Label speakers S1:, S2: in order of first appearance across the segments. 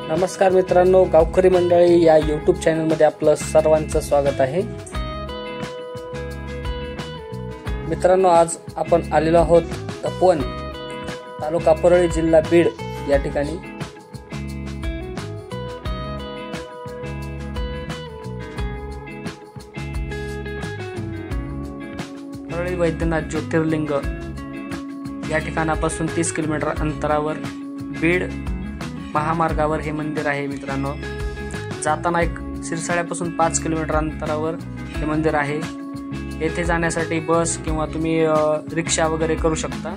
S1: नमस्कार मित्रांनो, गावकरी मंडळी या YouTube चॅनलमध्ये आपलं सर्वांचं स्वागत आहे। मित्रांनो, आज आपण आलेलो आहोत तपोवन, तालुका परळी, जिल्हा बीड या ठिकाणी। परळी वैद्यनाथ ज्योतिर्लिंग या ठिकाणापासून 30 किलोमीटर अंतरावर बीड महामार्गावर हे मंदिर आहे। मित्रांनो, जाताना एक सिरसाळ्यापासून 5 किलोमीटर अंतरावर हे मंदिर आहे। येथे जाण्यासाठी बस किंवा तुम्ही रिक्षा वगैरे करू शकता।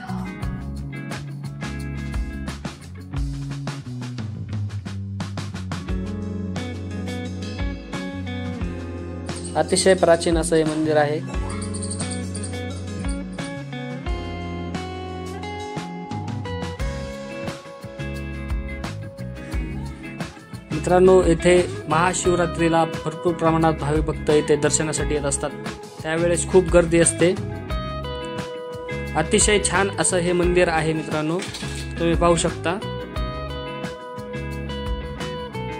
S1: अतिशय प्राचीन असं हे मंदिर आहे। मित्रांनो, येथे महाशिवरात्रीला भरपूर प्रमाणात भाविक भक्त येथे दर्शनासाठी येत असतात। त्यावेळेस खूप गर्दी असते। अतिशय छान असं हे मंदिर आहे। मित्रांनो, तुम्ही पाहू शकता।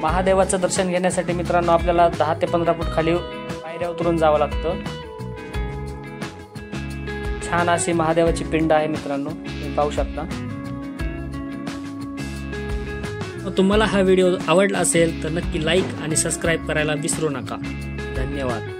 S1: महादेवाचं दर्शन घेण्यासाठी मित्रांनो आपल्याला 10 ते 15 फूट खाली पायऱ्या उतरून जावं लागतं। छान अशी महादेवाची पिंड आहे मित्रांनो, तुम्ही पाहू शकता। तुम्हाला हा व्हिडिओ आवडला असेल तर नक्की लाईक आणि सबस्क्राईब करायला विसरू नका। धन्यवाद।